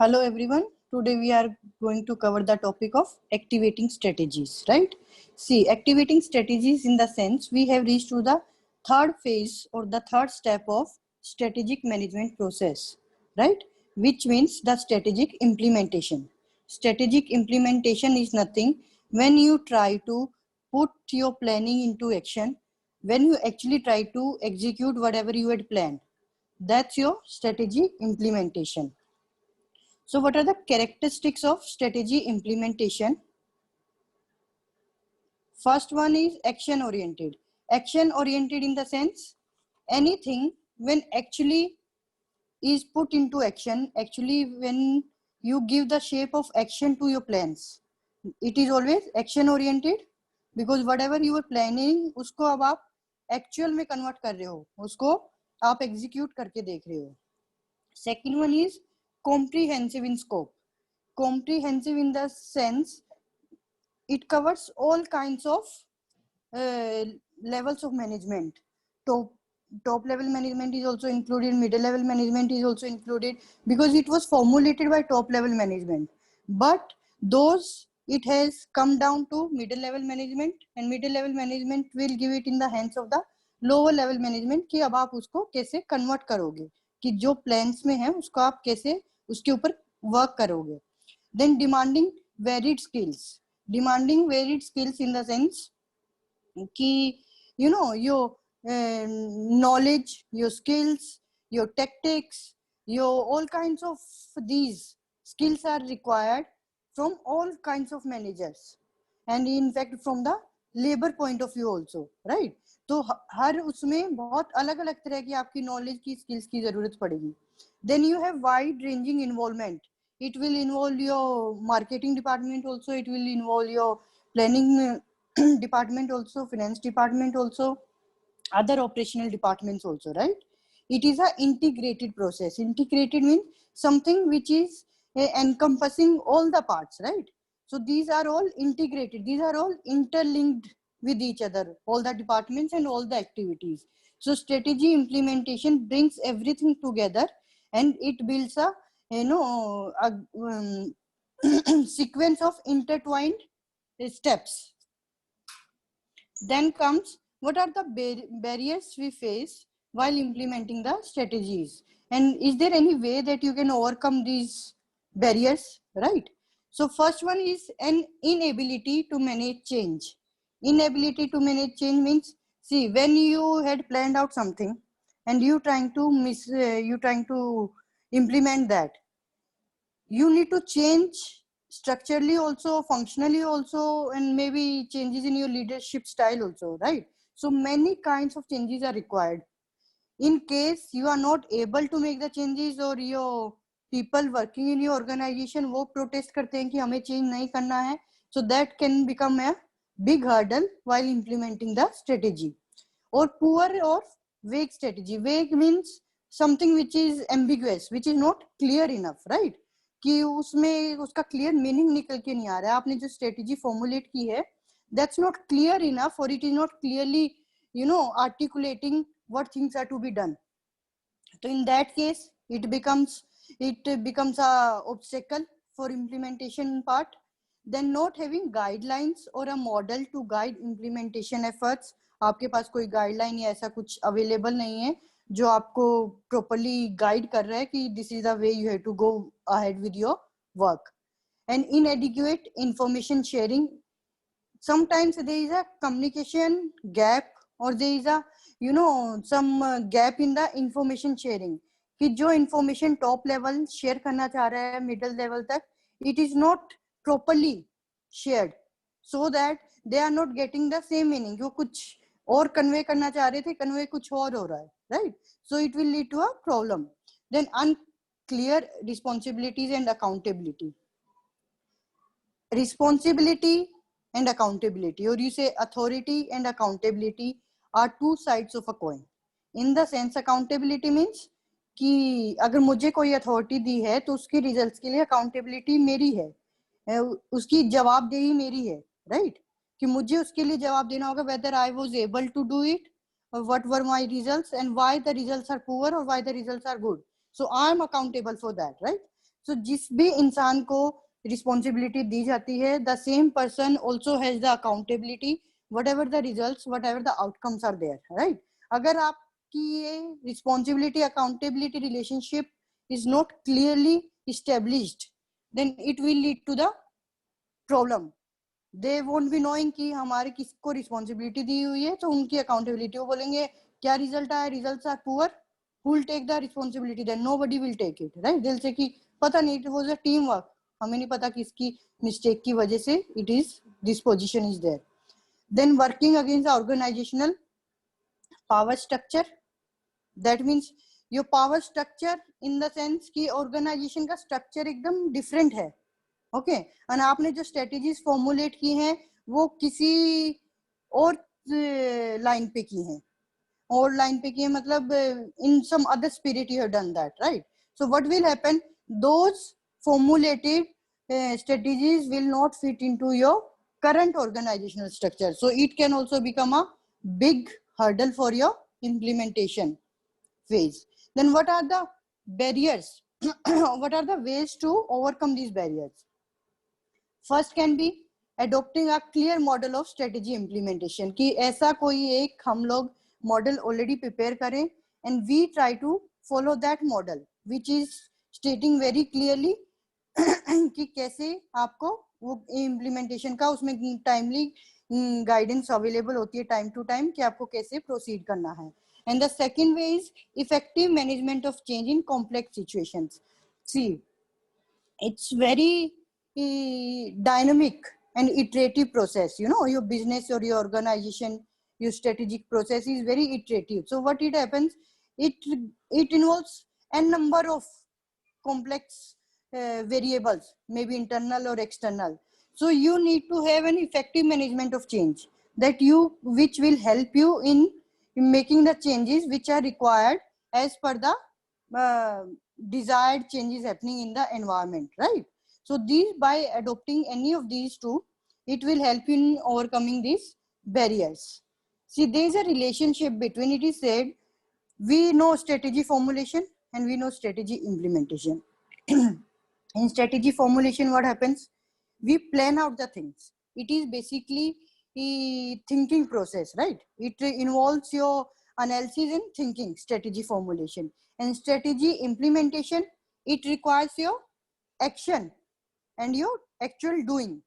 Hello everyone. Today we are going to cover the topic of activating strategies, right? See, activating strategies in the sense we have reached to the third phase or the third step of strategic management process, right? Which means the strategic implementation. Strategic implementation is nothing when you try to put your planning into action, when you actually try to execute whatever you had planned. That's your strategy implementation. So what are the characteristics of strategy implementation? First one is action oriented. Action oriented in the sense anything when actually is put into action, actually when you give the shape of action to your plans, it is always action oriented because whatever you are planning उसको अब आप actual में convert कर रहे हो, उसको आप execute करके देख रहे हो. Second one is comprehensive in scope. Comprehensive in the sense it covers all kinds of levels of management. Top level management is also included, middle level management is also included because it was formulated by top level management, but those it has come down to middle level management and middle level management will give it in the hands of the lower level management कि अब आप उसको कैसे convert करोगे, कि जो plans में है उसको आप कैसे उसके ऊपर work करोगे. Then demanding varied skills in the sense कि you know your knowledge, your skills, your tactics, your all kinds of these skills are required from all kinds of managers and in fact from the labor point of view also, right? तो हर उसमें बहुत अलग अलग तरह की आपकी knowledge की skills की जरूरत पड़ेगी. Then you have wide ranging involvement. It will involve your marketing department also, it will involve your planning department also, finance department also, other operational departments also, right? It is a integrated process. Integrated means something which is encompassing all the parts, right? So these are all integrated, these are all interlinked with each other, all the departments and all the activities. So strategy implementation brings everything together and it builds a sequence of intertwined steps. Then comes what are the barriers we face while implementing the strategies, and is there any way that you can overcome these barriers, right? So first one is an inability to manage change. Inability to manage change means, see, when you had planned out something and you trying to implement that, you need to change structurally also, functionally also, and maybe changes in your leadership style also, right? So many kinds of changes are required. In case you are not able to make the changes or your people working in your organization वो protest करते हैं कि हमें change नहीं करना है, so that can become a big hurdle while implementing the strategy. Or poor or vague strategy. Vague means something which is ambiguous, which is not clear enough, right? कि उसमें उसका clear meaning निकल के नहीं आ रहा है. आपने जो strategy formulate की है, that's not clear enough or it is not clearly, articulating what things are to be done. So in that case, it becomes a obstacle for implementation part. Then not having guidelines or a model to guide implementation efforts. आपके पास कोई guideline या ऐसा कुछ available नहीं है जो आपको properly guide कर रहा है कि this is the way you have to go ahead with your work. And inadequate information sharing. Sometimes there is a communication gap or there is a some gap in the information sharing कि जो information top level share करना चाह रहा है middle level तक, it is not properly shared so that they are not getting the same meaning. जो कुछ और convey करना चाह रहे थे, convey कुछ और हो रहा है, right? So it will lead to a problem. Then unclear responsibilities and accountability. Responsibility and accountability, or you say authority and accountability, are two sides of a coin. In the sense, accountability means कि अगर मुझे कोई authority दी है तो उसके results के लिए accountability मेरी है, उसकी जवाबदेही मेरी है, राइट? कि मुझे उसके लिए जवाब देना होगा whether I was able to do it, or what were my results and why the results are poor or why the results are good. So I am accountable for that, right? So जिस भी इंसान को responsibility दी जाती है, the same person also has the accountability, whatever the result, whatever the outcomes are there, right. अगर आपकी ये responsibility accountability relationship is not clearly established, then it will lead to the problem. They won't be knowing कि हमारे किसको responsibility दी हुई है, तो उनकी अकाउंटेबिलिटी, वो बोलेंगे क्या रिजल्ट आया, results are poor, who will take the responsibility, then nobody will take it, right. दिल से कि पता नहीं, it was a team work, हमें नहीं पता किसकी मिस्टेक की वजह से it is this position is there. Then working against the organizational power structure, that means your power structure in the sense कि ऑर्गेनाइजेशन का स्ट्रक्चर एकदम डिफरेंट है, ओके. और आपने जो स्ट्रेटेजीज फॉर्मुलेट की हैं वो किसी और लाइन पे की हैं, और लाइन पे की है मतलब in some other spirit you have done that, right. So what will happen, those formulated strategies will not fit into your current organizational structure, so it can also become a big hurdle for your implementation phase. Then what are the barriers? What are the ways to overcome these barriers? First can be adopting a clear model of strategy implementation, कि ऐसा कोई एक हम लोग model already prepare करें, and we try to follow that model which is stating very clearly कि कैसे आपको वो इम्प्लीमेंटेशन का उसमें टाइमली गाइडेंस अवेलेबल होती है टाइम टू टाइम कि आपको कैसे प्रोसीड करना है. And the second way is effective management of change in complex situations. See, it's very dynamic and iterative process. You know, your business or your organization, your strategic process is very iterative. So what it happens, it involves a number of complex variables, maybe internal or external. So you need to have an effective management of change which will help you in making the changes which are required as per the desired changes happening in the environment, right. So these, by adopting any of these two, it will help you in overcoming these barriers. See, there is a relationship between, it is said, we know strategy formulation and we know strategy implementation. In strategy formulation, what happens, we plan out the things. It is basically a thinking process, right. It involves your analysis and thinking, strategy formulation. And strategy implementation, it requires your action and your actual doing.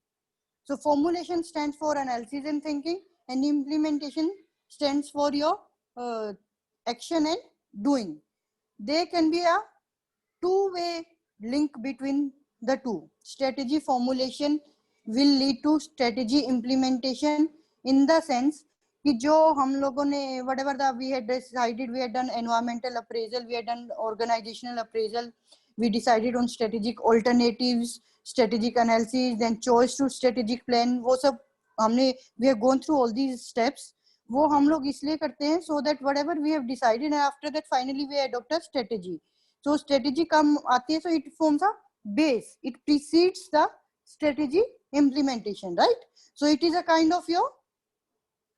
So formulation stands for analysis and thinking, and implementation stands for your action and doing. There can be a two-way link between the two. Strategy formulation will lead to strategy implementation in the sense कि जो हम लोगों ने whatever that we had decided, we had done environmental appraisal, we had done organizational appraisal, we decided on strategic alternatives, strategic analysis, then choice to strategic plan. वो सब हमने, we have gone through all these steps. वो हम लोग इसलिए करते हैं so that whatever we have decided, and after that finally we adopt a strategy. So strategy come आती है, so it forms a base. It precedes the strategy implementation, right? So it is a kind of your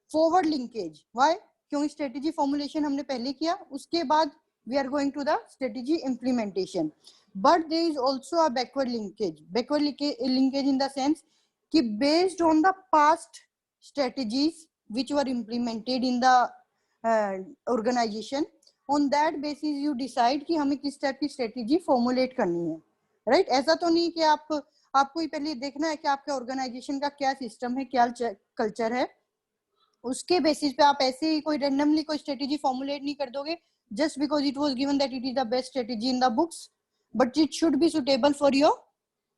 forward linkage. Why? क्योंकि strategy formulation हमने पहले किया, उसके बाद we are going to the strategy implementation. But there is also a backward linkage. Backward linkage in the sense कि based on the past strategies which were implemented in the organization, on that basis you decide कि हमें किस type की strategy formulate करनी है, right? ऐसा तो नहीं कि आपको ही पहले देखना है कि आपके organization का क्या system है, क्या culture है, उसके बेसिस पे आप ऐसे ही कोई randomly कोई strategy formulate नहीं कर दोगे just because it was given that it is the best strategy in the books, but it should be suitable for your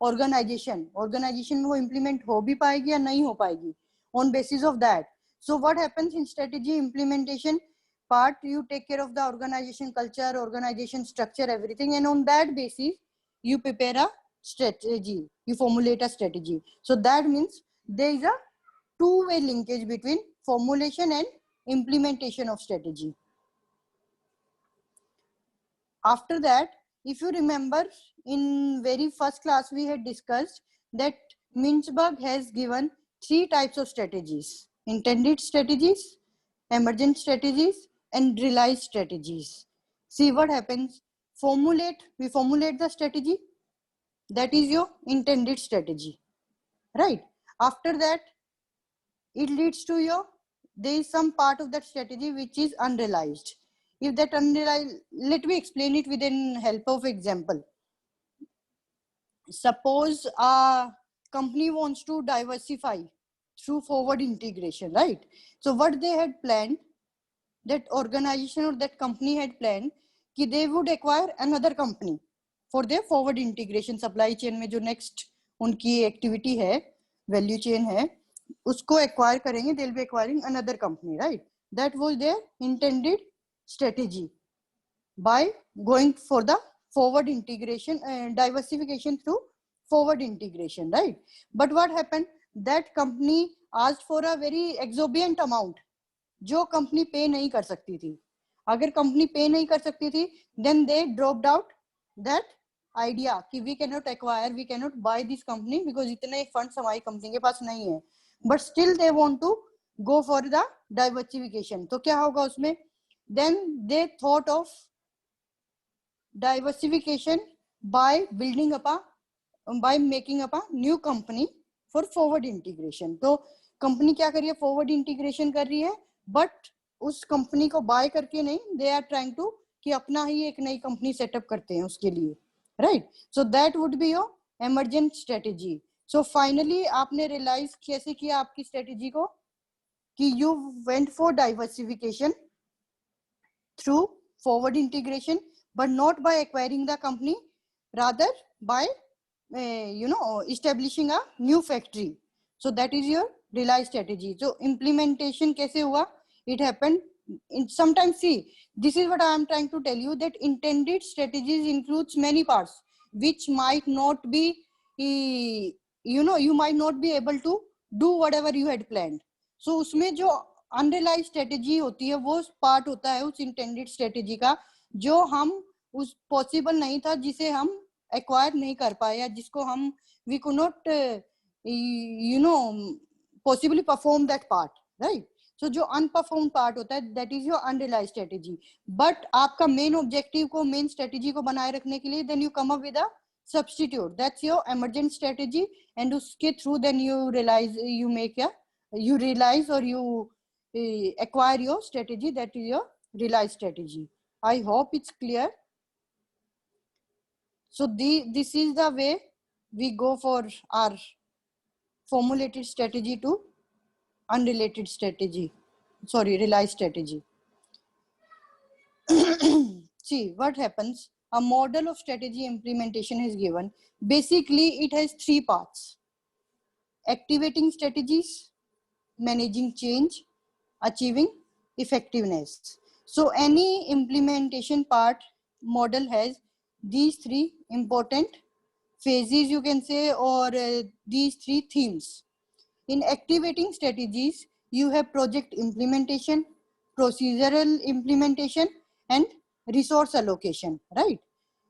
organization. Organization में वो implement हो भी पाएगी या नहीं हो पाएगी on basis of that. So what happens in strategy implementation part, you take care of the organization culture, organization structure, everything, and on that basis you prepare a strategy, you formulate a strategy. So that means there is a two-way linkage between formulation and implementation of strategy. After that, if you remember, in very first class we had discussed that Mintzberg has given 3 types of strategies: intended strategies, emergent strategies, and realized strategies. See what happens. We formulate the strategy, that is your intended strategy, right? After that, it leads to your, there is some part of that strategy which is unrealized. If that unrealized, let me explain it with an help of example. Suppose a company wants to diversify through forward integration, right? So what they had planned, that organization or that company had planned कि they would acquire another company for their forward integration. Supply chain में जो next उनकी activity है, value chain है, उसको acquire करेंगे, they'll be acquiring another company, right? That was their intended strategy by going for the forward integration and diversification through forward integration, right? But what happened, that company asked for a very exorbitant amount जो company पे नहीं कर सकती थी. अगर company पे नहीं कर सकती थी, then they dropped out that idea कि we cannot acquire, we cannot buy this company because इतने funds हमारी कंपनी के पास नहीं है. But still they want to go for the diversification. तो क्या होगा उसमें? Then they thought of diversification by building up a, by making up a new company for forward integration. तो कंपनी क्या कर रही है? फॉरवर्ड इंटीग्रेशन कर रही है, बट उस कंपनी को बाय करके नहीं, दे आर ट्राइंग टू कि अपना ही एक नई कंपनी सेटअप करते हैं उसके लिए, right? So that would be your emergent strategy. So finally आपने रियलाइज कैसे किया आपकी स्ट्रेटेजी को कि you went for diversification through forward integration, but not by acquiring the company, rather by establishing a new factory. So that is your realized strategy. So implementation kaise hua? It happened in sometimes. See, this is what I am trying to tell you, that intended strategies includes many parts which might not be, you might not be able to do whatever you had planned. So उसमें जो unrealized strategy होती है वो part होता है उस intended strategy का, जो हम उस पॉसिबल नहीं था, जिसे हम एक्वायर नहीं कर पाए, या जिसको हम we could not possibly perform that part, right? So जो अनपरफॉर्म पार्ट होता है, that is your unrealised strategy. But आपका मेन ऑब्जेक्टिव को, मेन स्ट्रेटेजी को बनाए रखने के लिए then you come up with a substitute, that's your emergent strategy, and उसके through then you realise, you make you realize or you acquire your strategy, that is your realized strategy. I hope it's clear. So this is the way we go for our formulated strategy to unrelated strategy, sorry, realized strategy. See what happens, a model of strategy implementation is given. Basically it has three parts: activating strategies, managing change, achieving effectiveness. So any implementation part model has these three important phases, you can say, or these three themes. In activating strategies, you have project implementation, procedural implementation, and resource allocation, right?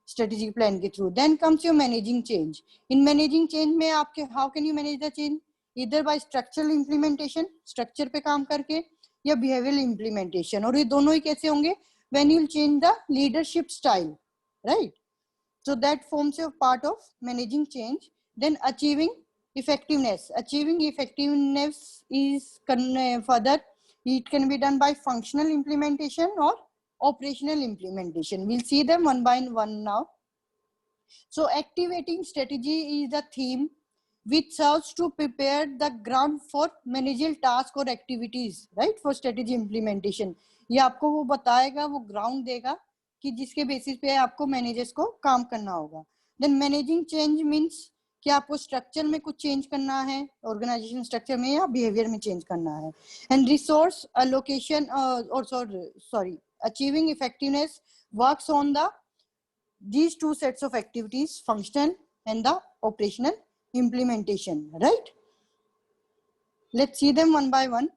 Strategic plan के through. Then comes your managing change. In managing change में आपके, how can you manage the change? Either by structural implementation, structure पे काम करके, या behavioral implementation. और ये दोनों ही कैसे होंगे? When you'll change the leadership style, right? So that forms a part of managing change. Then achieving effectiveness. Achieving effectiveness is further, it can be done by functional implementation or operational implementation. We'll see them one by one now. So activating strategy is the theme which serves to prepare the ground for managerial task or activities, right, for strategy implementation. ये आपको वो बताएगा, वो ground देगा कि जिसके basis पे आपको मैनेजर्स को काम करना होगा. Then managing change means कि आपको स्ट्रक्चर में कुछ चेंज करना है, ऑर्गेनाइजेशन स्ट्रक्चर में या बिहेवियर में चेंज करना है. एंड रिसोर्स एलोकेशन और sorry achieving effectiveness works on the these two sets of activities, functional and the operational implementation, right? Let's see them one by one.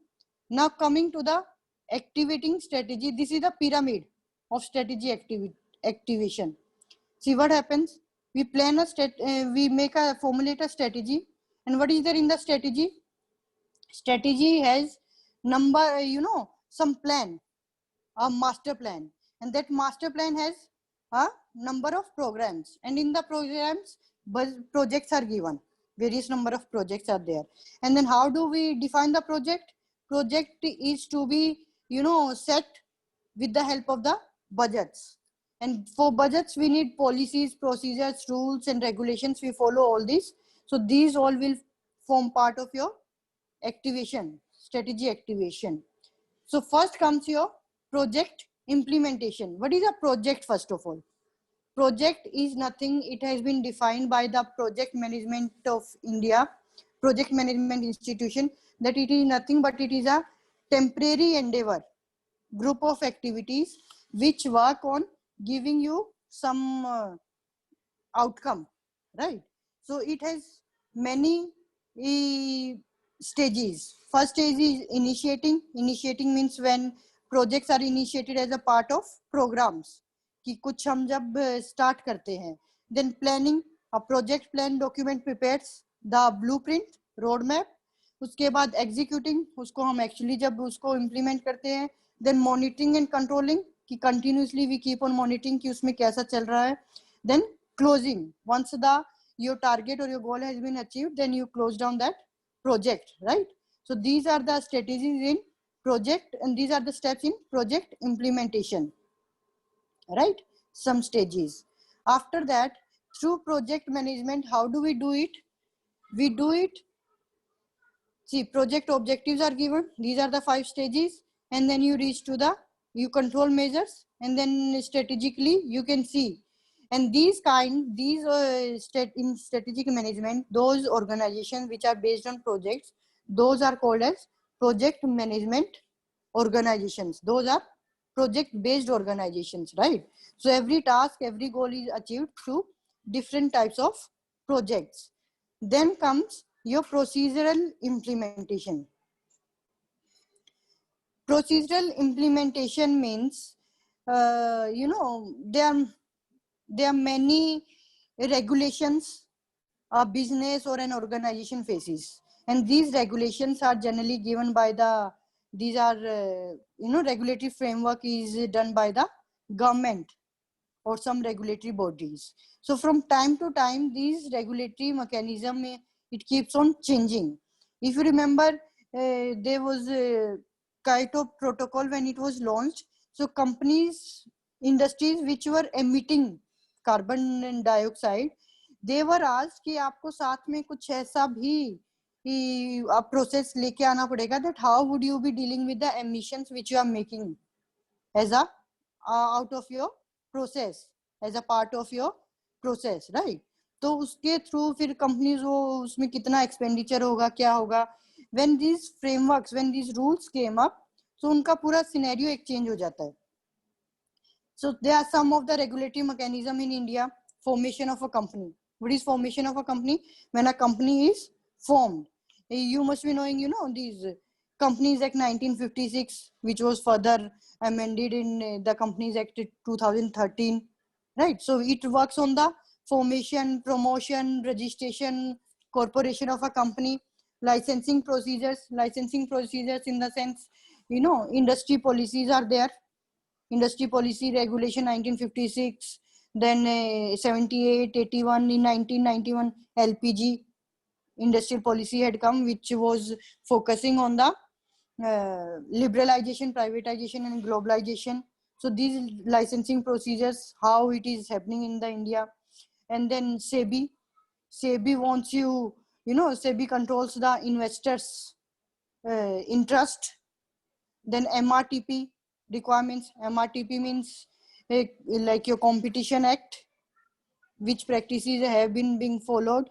Now coming to the activating strategy, this is the pyramid of strategy activation. See what happens, we plan a we make a formulate a strategy, and what is there in the strategy? Strategy has number, some plan, a master plan, and that master plan has a number of programs, and in the programs but projects are given. Various number of projects are there. And then how do we define the project? Project is to be, set with the help of the budgets. And for budgets, we need policies, procedures, rules, and regulations. We follow all these. So these all will form part of your activation, strategy activation. So first comes your project implementation. What is a project, first of all? Project is nothing. It has been defined by the Project Management of India, Project Management Institution, that it is nothing but it is a temporary endeavor, group of activities which work on giving you some outcome, right? So it has many stages. First stage is initiating. Initiating means when projects are initiated as a part of programs, कि कुछ हम जब start करते हैं. Then planning, a project plan document prepares the blueprint, roadmap. उसके बाद executing, उसको हम actually जब उसको implement करते हैं. Then monitoring and controlling, कि continuously we keep on monitoring कि उसमें कैसा चल रहा है. Then closing, once your target or your goal has been achieved, then you close down that project, right? So these are the strategies in project, and these are the steps in project implementation, right? Some stages. After that, through project management, how do we do it? We do it, see, project objectives are given. These are the 5 stages, and then you reach to the, you control measures, and then strategically you can see. And in strategic management, those organizations which are based on projects, those are called as project management organizations. Those are project based organizations, right? So every task, every goal is achieved through different types of projects. Then comes your procedural implementation. Procedural implementation means, there are many regulations a business or an organization faces, and these regulations are generally given by the, these are regulatory framework is done by the government or some regulatory bodies. So from time to time, these regulatory mechanism, it keeps on changing. If you remember, there was a Kyoto Protocol when it was launched. So companies, industries which were emitting carbon dioxide, they were asked कि आपको साथ में कुछ ऐसा भी process लेके आना पड़ेगा, that how would you be dealing with the emissions which you are making as a out of your process, as a part of your process, right? तो उसके थ्रू फिर कंपनीज वो उसमें कितना एक्सपेंडिचर होगा, क्या होगा. when these frameworks, when these rules came up, so उनका पूरा सिनेरियो एक्सचेंज हो जाता है. So there are some of the regulatory mechanism in India. Formation of a company. What is formation of a company? When a company is formed, you must be knowing, these Companies Act 1956, which was further amended in the Companies Act 2013, right? So it works on the formation, promotion, registration, corporation of a company, licensing procedures in the sense, industry policies are there. Industry Policy Regulation 1956, then 78, 81, in 1991, LPG industrial policy had come, which was focusing on the liberalization, privatization, and globalization. So these licensing procedures, how it is happening in the India. And then SEBI wants you, SEBI controls the investors' interest. Then MRTP requirements. MRTP means like your Competition Act, which practices have been being followed.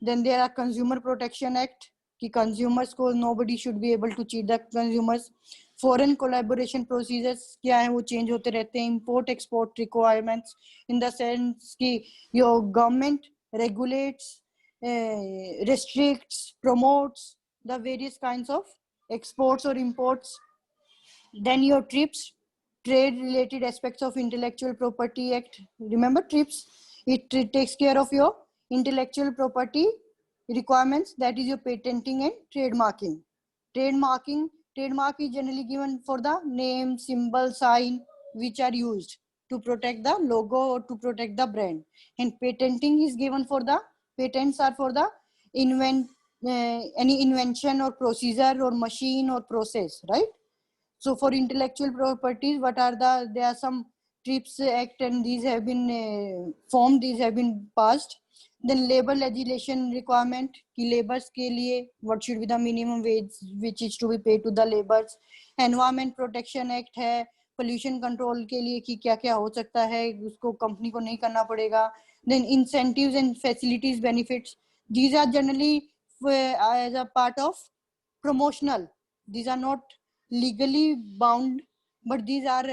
Then there are Consumer Protection Act, कि consumers को nobody should be able to cheat the consumers. Foreign collaboration procedures क्या है, वो change होते रहते हैं. Import export requirements, in the sense कि your government regulates, restricts, promotes the various kinds of exports or imports. Then your TRIPS, Trade Related Aspects of Intellectual Property Act. Remember TRIPS? It takes care of your intellectual property requirements, that is your patenting and trademarking. Trademark is generally given for the name, symbol, sign which are used to protect the logo or to protect the brand. And patenting is given for the Patents are for the any invention or procedure or machine or process, right? So for intellectual properties, what are there are some TRIPS Act and these have been formed, these have been passed. Then labor legislation requirement कि laborers के लिए what should be the minimum wage which is to be paid to the laborers. Environment Protection Act है, pollution control के लिए कि क्या क्या हो सकता है, उसको company को नहीं करना पड़ेगा. Then incentives and facilities benefits, these are generally as a part of promotional. These are not legally bound, but these are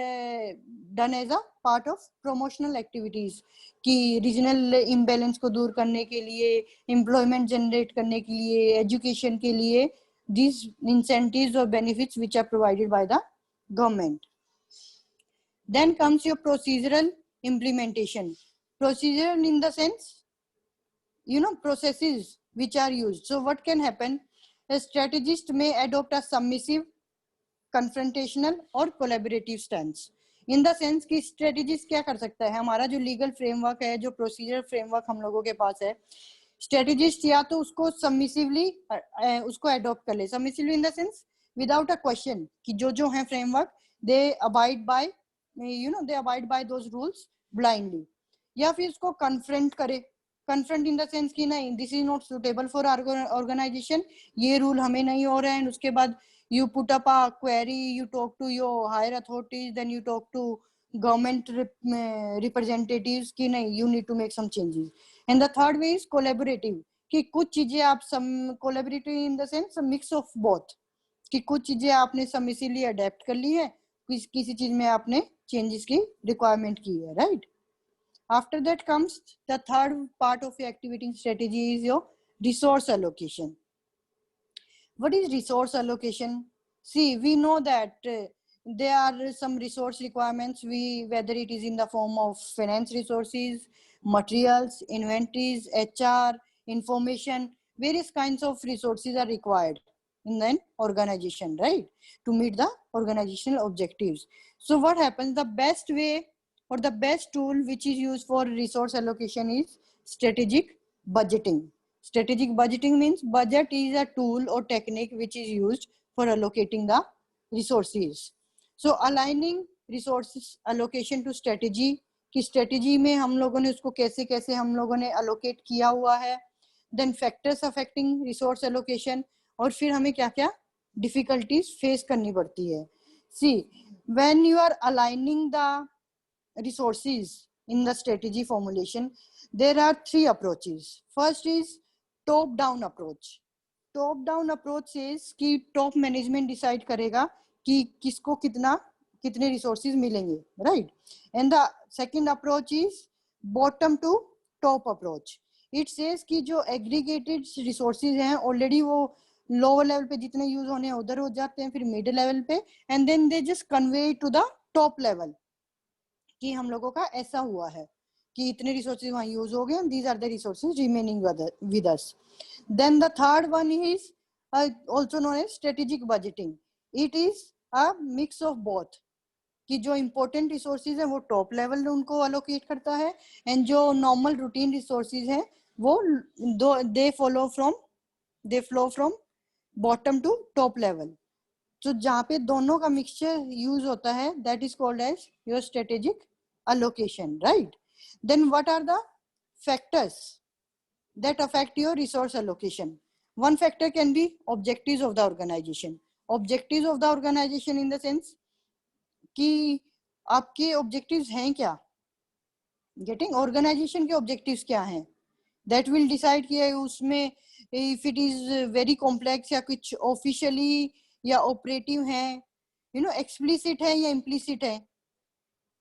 done as a part of promotional activities कि regional imbalance को दूर करने के लिए, employment generate करने के लिए, education के लिए, these incentives or benefits which are provided by the government. Then comes your procedural implementation. Procedural in the sense, you know, processes which are used. So what can happen? A strategist may adopt a submissive, confrontational और collaborative stance. In the sense कि strategist क्या कर सकता है, हमारा जो legal framework है, जो procedural framework हम लोगों के पास है, strategist या तो उसको submissively उसको adopt कर ले. Submissively in the sense without a question कि जो हैं framework, they abide by, you know, they abide by those rules blindly. या फिर उसको confront करे. Confront in the sense कि नहीं, this is not suitable for our organization, ये rule हमें नहीं हो रहा है, and उसके बाद you put up a query, you talk to your higher authorities, then you talk to government representatives कि नहीं, you need to make some changes. And the third way is collaborative कि कुछ चीजें आप collaborative in the sense a mix of both कि कुछ चीजें आपने submissively adapt कर ली है, किसी चीज में आपने changes की requirement की है, right? After that comes the third part of your activating strategy is your resource allocation. What is resource allocation? See, we know that there are some resource requirements, whether it is in the form of finance resources, materials, inventories, HR, information, various kinds of resources are required in an organization, right? To meet the organizational objectives. So what happens? The best way or the best tool which is used for resource allocation is strategic budgeting. Strategic budgeting means budget is a tool or technique which is used for allocating the resources. So aligning resources allocation to strategy कि strategy में हम लोगों ने उसको कैसे कैसे हम लोगों ने allocate किया हुआ है. Then factors affecting resource allocation और फिर हमें क्या क्या difficulties face करनी पड़ती है. See, when you are aligning the resources in the strategy formulation, there are three approaches. First is top down approach. Top down approach says कि top management decide करेगा कि किसको कितने resources मिलेंगे, right? And the second approach is bottom to top approach. It says कि जो aggregated resources हैं already वो lower level पे जितने use होने हैं उधर हो जाते हैं, फिर mid level पे, and then they just convey to the top level कि हम लोगों का ऐसा हुआ है कि इतने resources वहाँ use हो गए, and these are the resources remaining with us. Then the third one is also known as strategic budgeting. It is a mix of both कि जो important resources हैं वो top level में उनको allocate करता है, and जो normal routine resources हैं वो they flow from bottom to top level. So जहाँ पे दोनों का mixture use होता है, that is called as your strategic allocation, right? Then what are the factors that affect your resource allocation? One factor can be objectives of the organization. Objectives of the organization in the sense कि आपके objectives हैं क्या? Getting organization के objectives क्या हैं? That will decide कि उसमें if it is very complex या कुछ officially या operative है, you know, explicit है या implicit है.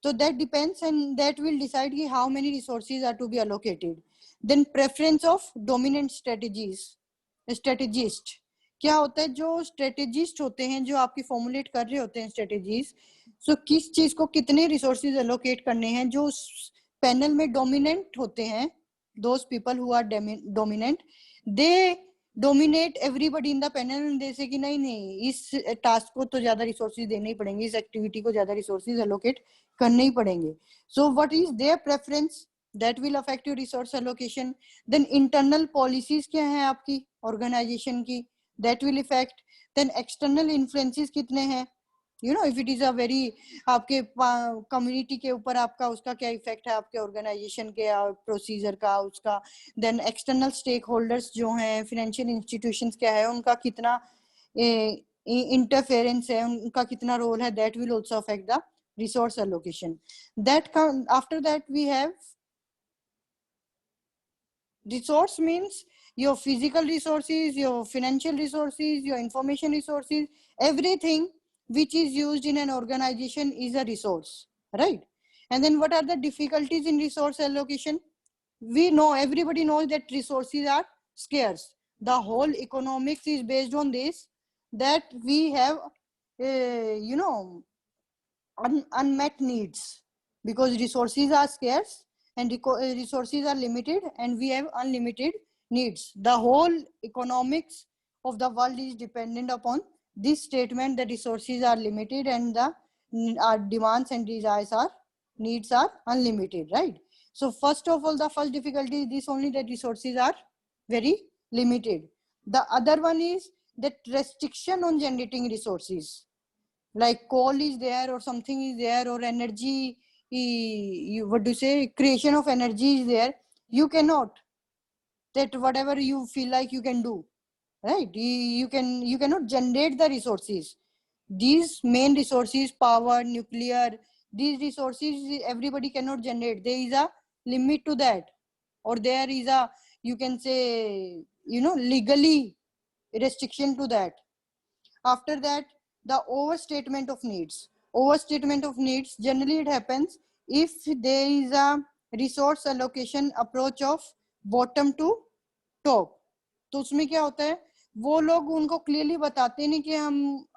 So that depends, and that will decide कि how many resources are to be allocated. Then preference of dominant strategist. क्या होता है, जो strategist होते हैं जो आपकी formulate कर रहे होते हैं strategies, so किस चीज को कितने resources allocate करने हैं, जो panel में dominant होते हैं, those people who are dominant, they dominate everybody in the panel. जैसे कि नहीं इस task को तो ज्यादा resources देने ही पड़ेंगे, इस activity को ज्यादा resources allocate करने ही पड़ेंगे. So what is their preference? that will affect your resource allocation. Then internal policies क्या हैं आपकी organization की, that will affect. Then external influences कितने हैं, you know, if it is a very आपके community के ऊपर आपका उसका क्या effect है, आपके organization के procedure का उसका. Then external stakeholders जो हैं, financial institutions क्या है, उनका कितना interference है, उनका कितना role है, that will also affect the resource allocation. That after that we have resource, means your physical resources, your financial resources, your information resources, everything which is used in an organization is a resource, right? And then what are the difficulties in resource allocation? We know, everybody knows that resources are scarce. The whole economics is based on this, that we have you know, unmet needs, because resources are scarce and resources are limited and we have unlimited needs. The whole economics of the world is dependent upon this statement, that resources are limited and the our demands and desires are, needs are unlimited, right? So first of all, the first difficulty is this only, that resources are very limited. The other one is that restriction on generating resources, like coal is there or something is there, or energy, what do you say, creation of energy is there, you cannot, that whatever you feel like you can do, right? You cannot generate the resources, these main resources, power, nuclear, these resources everybody cannot generate, there is a limit to that, or there is a, you can say, you know, legally restriction to that. After that, the overstatement of needs. Overstatement of needs, generally it happens if there is a resource allocation approach of bottom to top. तो उसमें क्या होता है, वो लोग उनको clearly बताते नहीं कि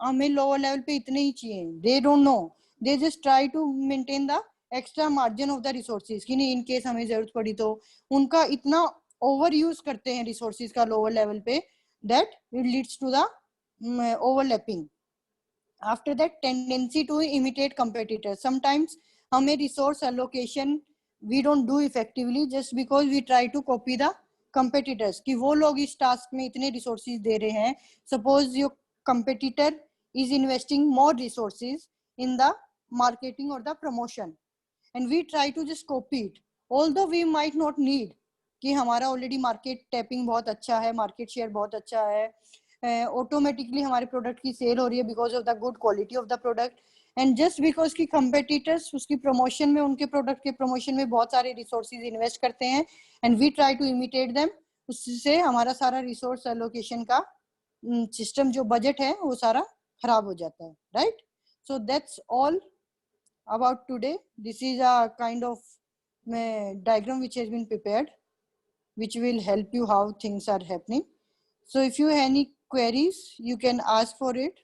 हमें लोअर लेवल पे इतने ही चाहिए, they don't know, they just try to maintain the extra margin of the resources, कि नहीं इन केस हमें जरूरत पड़ी तो. उनका इतना ओवर यूज करते हैं रिसोर्सेज का लोअर लेवल पे, that it leads to the overlapping. After that, tendency to imitate competitors. Sometimes हमें resource allocation we don't do effectively just because we try to copy the competitors, कि वो लोग इस task में इतने resources दे रहे हैं. Suppose your competitor is investing more resources in the marketing or the promotion, and we try to just copy it, although we might not need, कि हमारा ऑलरेडी मार्केट टैपिंग बहुत अच्छा है, मार्केट शेयर बहुत अच्छा है, ऑटोमेटिकली हमारे product की सेल हो रही है because of the good quality of the product, and just because की कंपेटिटर्स उसकी प्रमोशन में, उनके प्रोडक्ट के प्रमोशन में बहुत सारे रिसोर्सेज इन्वेस्ट करते हैं, and we try to imitate them, उससे हमारा सारा रिसोर्स एलोकेशन का सिस्टम जो बजट है वो सारा खराब हो जाता है, right? So that's all about today. This is a kind of diagram which has been prepared, which will help you how things are happening. So if you have any queries, you can ask for it.